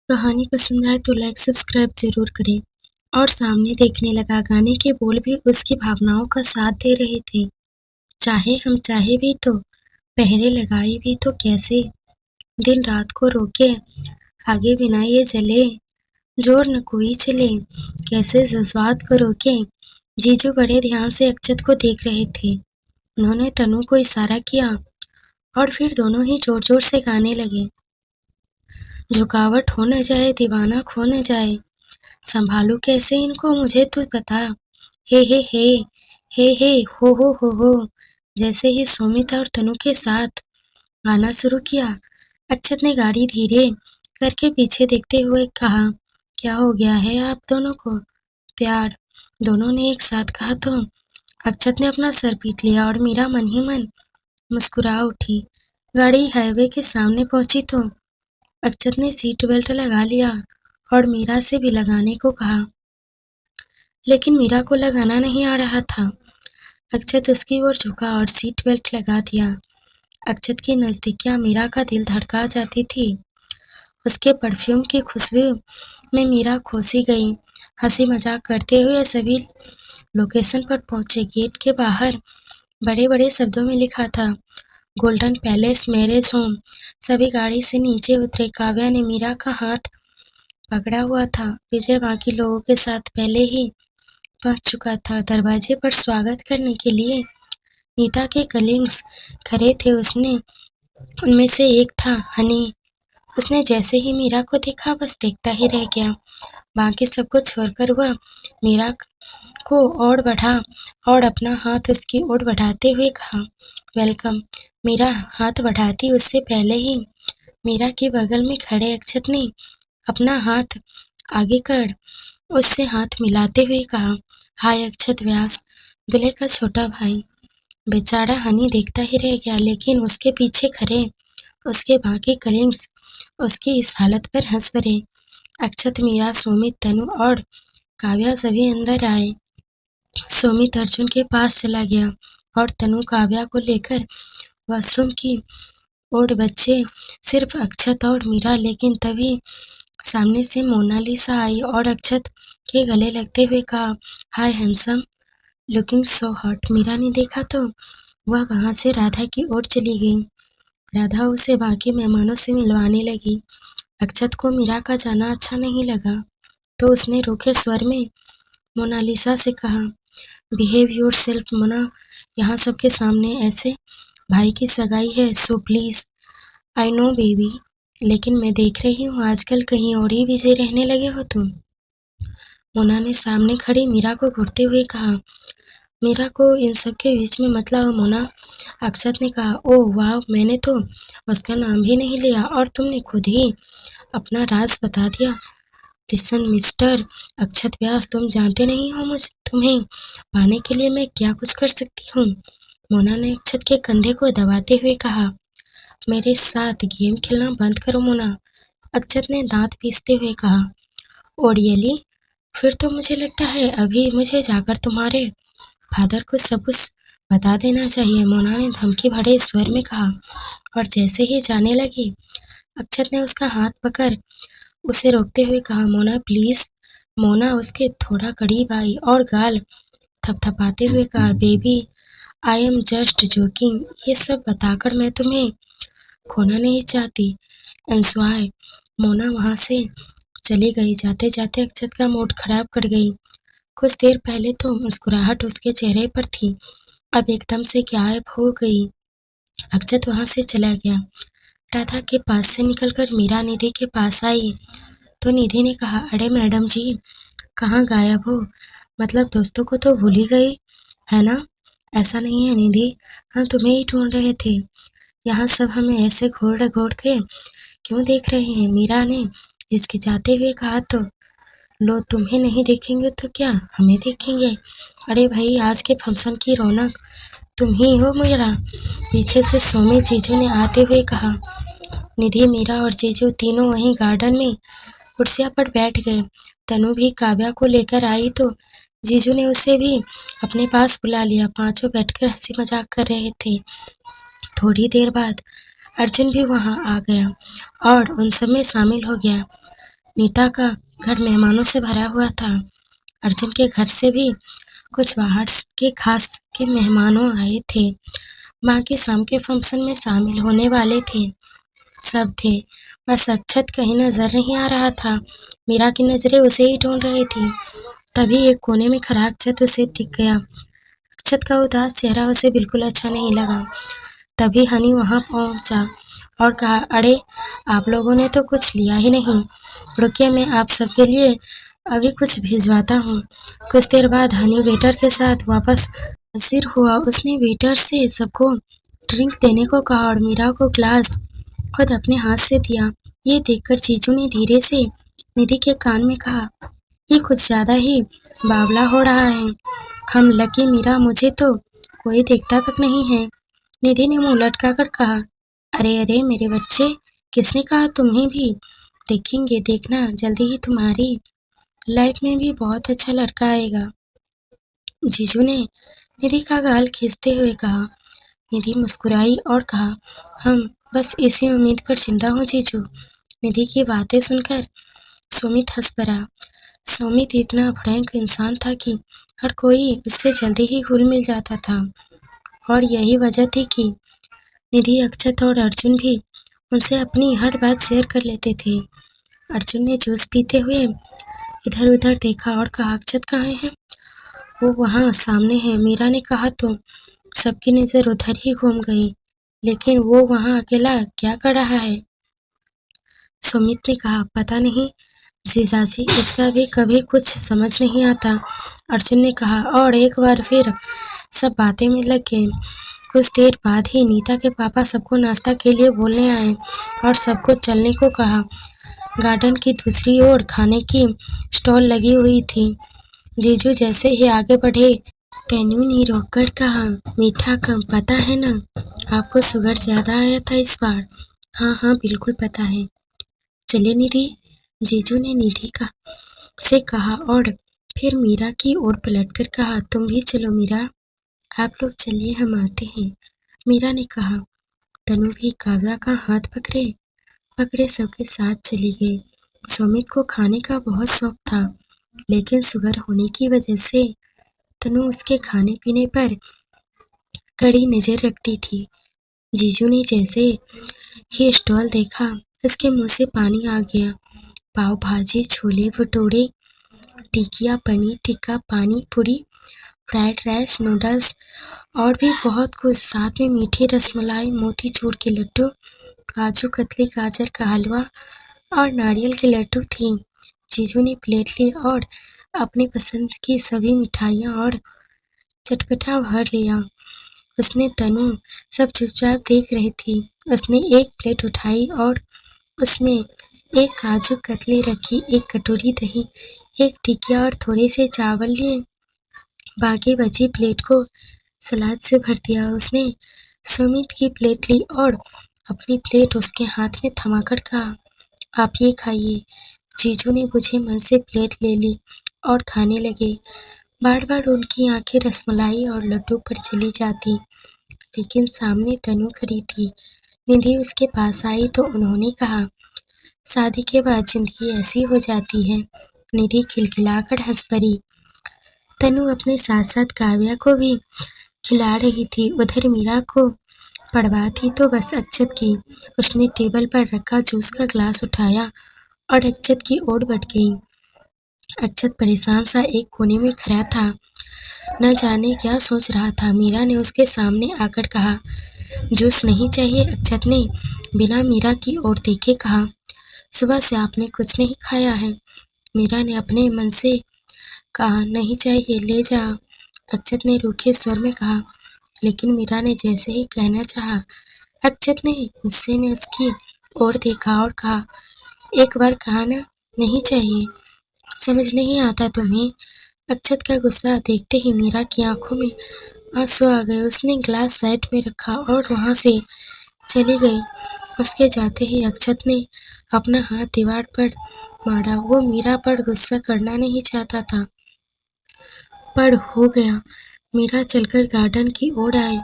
कहानी पसंद आए तो लाइक सब्सक्राइब जरूर करें। और सामने देखने लगा गाने के बोल भी उसकी भावनाओं का साथ दे रहे थे। चाहे हम चाहे भी तो, पहरे लगाए भी तो कैसे, दिन रात को रोके, आगे बिना ये जले, जोर न कोई चले, कैसे जज्बात को रोके। जीजू बड़े ध्यान से अक्षत को देख रहे थे। उन्होंने तनु को इशारा किया और फिर दोनों ही जोर जोर से गाने लगे। झुकावट हो न जाए, दीवाना खो न जाए, संभालू कैसे इनको मुझे तू बता। हे हे हे, हे हे, हो, जैसे ही सुमित और तनु के साथ गाना शुरू किया, अक्षत ने गाड़ी धीरे करके पीछे देखते हुए कहा, क्या हो गया है आप दोनों को? प्यार, दोनों ने एक साथ कहा तो अक्षत ने अपना सर पीट लिया और मीरा मन ही मन मुस्कुरा उठी। गाड़ी हाईवे के सामने पहुंची तो अक्षत ने सीट बेल्ट लगा लिया और मीरा से भी लगाने को कहा, लेकिन मीरा को लगाना नहीं आ रहा था। अक्षत उसकी ओर झुका और सीट बेल्ट लगा दिया। अक्षत की नजदीकियां मीरा का दिल धड़का जाती थी। उसके परफ्यूम की खुशबू में मीरा खोसी गई। हंसी मजाक करते हुए सभी लोकेशन पर पहुंचे। गेट के बाहर बड़े बड़े शब्दों में लिखा था, गोल्डन पैलेस मैरिज होम। सभी गाड़ी से नीचे उतरे। काव्या ने मीरा का हाथ पकड़ा हुआ था। विजय बाकी लोगों के साथ पहले ही पहुंच चुका था। दरवाजे पर स्वागत करने के लिए नीता के कलीग्स खड़े थे। उनमें से एक था हनी। उसने जैसे ही मीरा को देखा बस देखता ही रह गया। बाकी सबको छोड़कर वह मीरा को ओर बढ़ा और अपना हाथ उसकी ओर बढ़ाते हुए कहा, वेलकम। मीरा हाथ बढ़ाती उससे पहले ही मीरा के बगल में खड़े अक्षत ने अपना हाथ आगे कर उससे हाथ मिलाते हुए कहा, हाय अक्षत व्यास, दूल्हे का छोटा भाई। बेचारा हनी देखता ही रह गया, लेकिन उसके पीछे खड़े उसके बाकी कलीग्स उसकी इस हालत पर हंस पड़े। अक्षत, मीरा, सुमित, तनु और काव्या सभी अंदर आए। सुमित अर्जुन के पास चला गया और तनु काव्या को लेकर वॉशरूम की ओर बच्चे सिर्फ अक्षत और मीरा। लेकिन तभी सामने से मोनालिसा आई और अक्षत के गले लगते हुए कहा, hi handsome, looking so hot. Meera ने देखा तो वह वहां से राधा की ओर चली गई। राधा उसे बाकी मेहमानों से मिलवाने लगी। अक्षत को मीरा का जाना अच्छा नहीं लगा तो उसने रूखे स्वर में मोनालिसा से कहा, बिहेव योर सेल्फ मोना, यहाँ सबके सामने ऐसे, भाई की सगाई है, so please. I know baby, लेकिन मैं देख रही हूँ आजकल कहीं और ही बिजी रहने लगे हो तुम। मोना ने सामने खड़ी मीरा को घूरते हुए कहा। मीरा को इन सब के बीच में मत लाओ मोना। अक्षत ने कहा, ओह वाह, मैंने तो उसका नाम भी नहीं लिया और तुमने खुद ही अपना राज बता दिया। लिसन मिस्टर अक्षत व्यास, तुम जानते नहीं हो तुम्हें पाने के लिए मैं क्या कुछ कर सकती हूँ। मोना ने अक्षत के कंधे को दबाते हुए कहा, मेरे साथ गेम खेलना बंद करो मोना। अक्षत ने दांत पीसते हुए कहा, ओडियली, फिर तो मुझे लगता है अभी मुझे जाकर तुम्हारे फादर को सब कुछ बता देना चाहिए, मोना ने धमकी भरे स्वर में कहा। और जैसे ही जाने लगी, अक्षत ने उसका हाथ पकड़ उसे रोकते हुए कहा, मोना प्लीज। मोना उसके थोड़ा करीब आई और गाल थपथपाते हुए कहा, baby I am just joking, ये सब बताकर मैं तुम्हें खोना नहीं चाहती। एंजॉय। मोना वहां से चली गई। जाते जाते अक्षत का मूड खराब कर गई। कुछ देर पहले तो मुस्कुराहट उसके चेहरे पर थी, अब एकदम से गायब हो गई। अक्षत वहां से चला गया। राधा के पास से निकलकर मीरा निधि के पास आई तो निधि ने कहा, अरे मैडम जी, कहाँ गायब हो? मतलब दोस्तों को तो भूल ही गई है ना? ऐसा नहीं है निधि, हम तुम्हें ही ढूंढ रहे थे। यहाँ सब हमें ऐसे घूर घूर के क्यों देख रहे हैं? मीरा ने हिचकिचाते हुए कहा। तो लो, तुम्हें नहीं देखेंगे तो क्या हमें देखेंगे? अरे भाई, आज के फंक्शन की रौनक तुम ही हो मीरा, पीछे से सोमी जीजू ने आते हुए कहा। निधि, मीरा और जीजू तीनों वहीं गार्डन में कुर्सियां पर बैठ गए। तनु भी काव्या को लेकर आई तो जीजू ने उसे भी अपने पास बुला लिया। पांचों बैठकर हंसी मजाक कर रहे थे। थोड़ी देर बाद अर्जुन भी वहां आ गया और उन सब में शामिल हो गया। नीता का घर मेहमानों से भरा हुआ था। अर्जुन के घर से भी कुछ बाहर के खास के मेहमानों आए थे। माँ की शाम के फंक्शन में शामिल होने वाले थे। सब थे, बस अक्षत कहीं नजर नहीं आ रहा था। मीरा की नजरें उसे ही ढूंढ रही थी। तभी एक कोने में खड़ा अक्षत उसे दिख गया। अक्षत का उदास चेहरा उसे बिल्कुल अच्छा नहीं लगा। तभी हनी वहां पहुंचा और कहा, अरे आप लोगों ने तो कुछ लिया ही नहीं। रुकिए, मैं आप सबके लिए अभी कुछ भिजवाता हूँ। कुछ देर बाद हनी वेटर के साथ वापस हाजिर हुआ। उसने वेटर से सबको ड्रिंक देने को कहा और मीरा को ग्लास खुद अपने हाथ से दिया। ये देखकर जीजू ने धीरे से निधि के कान में कहा, ये कुछ ज्यादा ही बावला हो रहा है। हम लकी मीरा, मुझे तो कोई देखता तक नहीं है। निधि ने मुंह लटकाकर कहा, अरे अरे मेरे बच्चे, किसने कहा तुम्हें भी देखेंगे? देखना जल्दी ही तुम्हारी लाइफ में भी बहुत अच्छा लड़का आएगा। जीजू ने निधि का गाल खींचते हुए कहा। निधि मुस्कुराई और कहा, हम बस इसी उम्मीद पर जिंदा हूँ जीजू। निधि की बातें सुनकर सुमित हंस पड़ा। सुमित इतना भयंकर इंसान था कि हर कोई उससे जल्दी ही घुल मिल जाता था और यही वजह थी कि निधि, अक्षत और अर्जुन भी उनसे अपनी हर बात शेयर कर लेते थे। अर्जुन ने जूस पीते हुए इधर उधर देखा और कहा, अक्षत कहाँ है? वो वहाँ सामने है। मीरा ने कहा तो सबकी नजर उधर ही घूम गई, लेकिन वो वहाँ अकेला क्या कर रहा है? सुमित ने कहा, पता नहीं जीजाजी, इसका भी कभी कुछ समझ नहीं आता। अर्जुन ने कहा और एक बार फिर सब बातें में लग गए। कुछ देर बाद ही नीता के पापा सबको नाश्ता के लिए बोलने आए और सबको चलने को कहा। गार्डन की दूसरी ओर खाने की स्टॉल लगी हुई थी। जीजू जैसे ही आगे बढ़े, तनु ने रोककर कहा, मीठा कम, पता है ना? आपको शुगर ज्यादा आया था इस बार। हाँ हाँ बिल्कुल पता है। चलिए निधि, जीजू ने निधि का से कहा और फिर मीरा की ओर पलटकर कहा, तुम भी चलो मीरा। आप लोग चलिए, हम आते हैं, मीरा ने कहा। तनु भी काव्या का हाथ पकड़े पकड़े सबके साथ चली गई। सुमित को खाने का बहुत शौक था, लेकिन शुगर होने की वजह से तनु उसके खाने पीने पर कड़ी नजर रखती थी। जीजू ने जैसे ही स्टॉल देखा, उसके मुंह से पानी आ गया। पाव भाजी, छोले भटूरे, टिकिया, पनीर टिक्का, पानी पूरी, फ्राइड राइस, नूडल्स और भी बहुत कुछ। साथ में मीठी रसमलाई, मोतीचूर के लड्डू, काजू कतली, गाजर का हलवा और नारियल के लड्डू थी। जीजू ने प्लेट ली और अपनी पसंद की सभी मिठाइयाँ और चटपटा भर लिया। उसने तनु सब चुपचाप देख रही थी। उसने एक प्लेट उठाई और उसमें एक काजू कतली रखी, एक कटोरी दही, एक टिकिया और थोड़े से चावल लिए। बाकी बची प्लेट को सलाद से भर दिया। उसने सुमित की प्लेट ली और अपनी प्लेट उसके हाथ में थमाकर कहा, आप ये खाइए। जीजू ने बुझे मन से प्लेट ले ली और खाने लगे। बार बार उनकी आंखें रसमलाई और लड्डू पर चली जाती, लेकिन सामने तनु खड़ी थी। निधि उसके पास आई तो उन्होंने कहा, शादी के बाद जिंदगी ऐसी हो जाती है। निधि खिलखिलाकर हंस पड़ी। तनु अपने साथ साथ काव्या को भी खिला रही थी। उधर मीरा को पड़वा थी तो बस अक्षत की। उसने टेबल पर रखा जूस का ग्लास उठाया और अक्षत की ओर बढ़ गई। अक्षत परेशान सा एक कोने में खड़ा था, न जाने क्या सोच रहा था। मीरा ने उसके सामने आकर कहा, जूस नहीं चाहिए? अक्षत ने बिना मीरा की ओर देखे कहा, सुबह से आपने कुछ नहीं खाया है। मीरा ने अपने मन से कहा, नहीं चाहिए, ले जा। अक्षत ने रूखे स्वर में कहा, लेकिन मीरा ने जैसे ही कहना चाहा, अक्षत ने गुस्से में उसकी ओर देखा और कहा, एक बार कहा ना, नहीं चाहिए, समझ नहीं आता तुम्हें? अक्षत का गुस्सा देखते ही मीरा की आंखों में आंसू आ गए। उसने ग्लास साइड में रखा और वहां से चली गई। उसके जाते ही अक्षत ने अपना हाथ दीवार पर मारा। वो मीरा पर गुस्सा करना नहीं चाहता था, पर हो गया। मीरा चलकर गार्डन की ओर आई।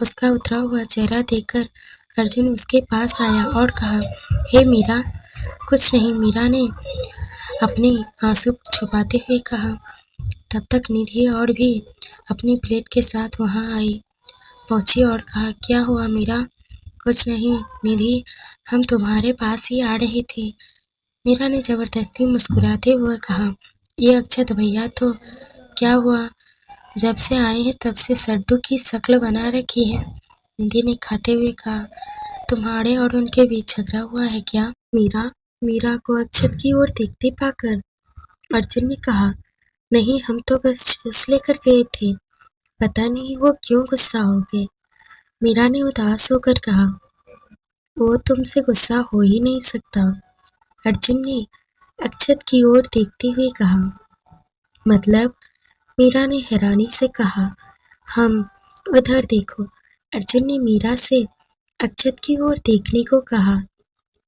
उसका उतरा हुआ चेहरा देखकर अर्जुन उसके पास आया और कहा, हे मीरा। कुछ नहीं, मीरा ने अपने आंसू छुपाते हुए कहा। तब तक निधि और भी अपनी प्लेट के साथ वहां आई पहुंची और कहा, क्या हुआ मीरा? कुछ नहीं निधि, हम तुम्हारे पास ही आ रहे थे। मीरा ने जबरदस्ती मुस्कुराते हुए कहा, ये अक्षत भैया तो क्या हुआ? जब से आए हैं तब से सड्डू की शक्ल बना रखी है। निधि ने खाते हुए कहा, तुम्हारे और उनके बीच झगड़ा हुआ है क्या? मीरा को अक्षत की ओर देखते पाकर अर्जुन ने कहा, नहीं, हम तो बस जूस लेकर गए थे। पता नहीं वो क्यों गुस्सा हो गए। मीरा ने उदास होकर कहा, वो तुमसे गुस्सा हो ही नहीं सकता। अर्जुन ने अक्षत की ओर देखते हुए कहा, मतलब? मीरा ने हैरानी से कहा, हम उधर देखो। अर्जुन ने मीरा से अक्षत की ओर देखने को कहा।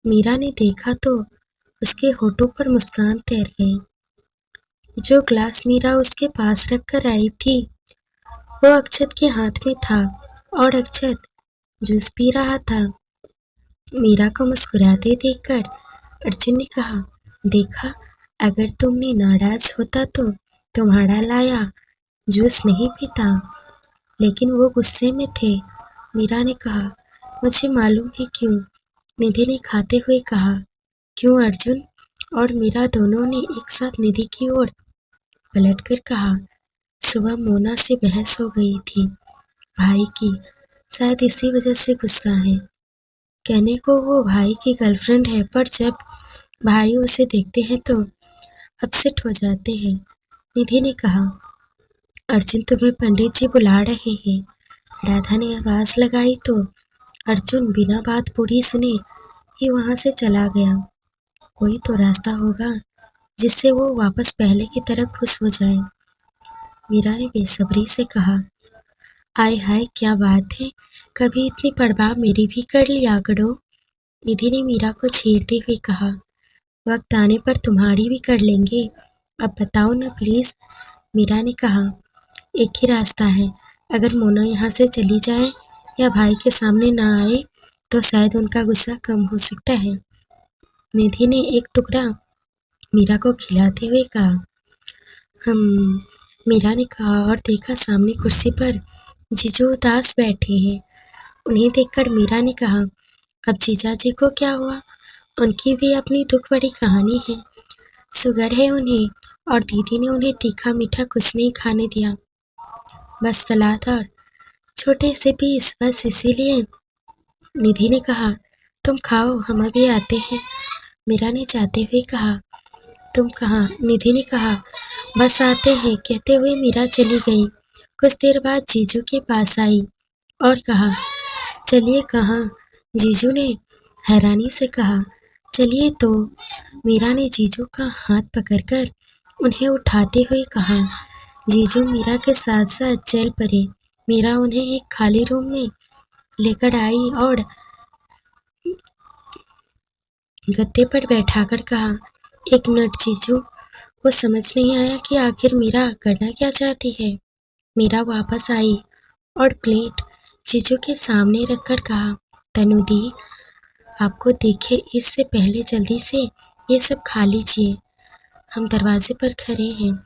मीरा ने देखा तो उसके होठों पर मुस्कान तैर गई। जो ग्लास मीरा उसके पास रखकर आई थी वो अक्षत के हाथ में था और अक्षत जूस पी रहा था। मीरा को मुस्कुराते देखकर अर्जुन ने कहा, देखा, अगर तुमने नाराज होता तो तुम्हारा लाया जूस नहीं पीता। लेकिन वो गुस्से में थे। मीरा ने कहा, मुझे मालूम है क्यों। निधि ने खाते हुए कहा, क्यों अर्जुन? और मीरा दोनों ने एक साथ निधि की ओर पलटकर कहा, सुबह मोना से बहस हो गई थी भाई की, शायद इसी वजह से गुस्सा है। कहने को वो भाई की गर्लफ्रेंड है, पर जब भाई उसे देखते हैं तो अपसेट हो जाते हैं। निधि ने कहा, अर्जुन, तुम्हें पंडित जी बुला रहे हैं। राधा ने आवाज लगाई तो अर्जुन बिना बात पूरी सुने ही वहां से चला गया। कोई तो रास्ता होगा जिससे वो वापस पहले की तरह खुश हो जाए। मीरा ने बेसब्री से कहा, आय हाय, क्या बात है, कभी इतनी परवाह मेरी भी कर लिया करो। निधि ने मीरा को छेड़ते हुए कहा, वक्त आने पर तुम्हारी भी कर लेंगे। अब बताओ ना प्लीज। मीरा ने कहा, एक ही रास्ता है, अगर मोना यहाँ से चली जाए या भाई के सामने ना आए तो शायद उनका गुस्सा कम हो सकता है। निधि ने एक टुकड़ा मीरा को खिलाते हुए कहा। मीरा ने कहा और देखा सामने कुर्सी पर जीजू उदास बैठे हैं। उन्हें देखकर मीरा ने कहा, अब जीजा जी को क्या हुआ? उनकी भी अपनी दुख भरी कहानी है। शुगर है उन्हें और दीदी ने उन्हें तीखा मीठा कुछ नहीं खाने दिया, बस सलाद और छोटे से पीस, बस इसीलिए। निधि ने कहा, तुम खाओ, हम अभी आते हैं। मीरा ने जाते हुए कहा, तुम कहाँ? निधि ने कहा, बस आते हैं, कहते हुए मीरा चली गई। कुछ देर बाद जीजू के पास आई और कहा, चलिए कहाँ? जीजू ने हैरानी से कहा, चलिए तो। मीरा ने जीजू का हाथ पकड़कर उन्हें उठाते हुए कहा। जीजू मीरा के साथ साथ चल पड़े। मीरा उन्हें एक खाली रूम में लेकर आई और गद्दे पर बैठाकर कहा, एक मिनट जीजू। वो समझ नहीं आया कि आखिर मीरा करना क्या चाहती है। मीरा वापस आई और प्लेट जीजू के सामने रखकर कहा, तनु दी, आपको देखे इससे पहले जल्दी से ये सब खा लीजिए, हम दरवाजे पर खड़े हैं।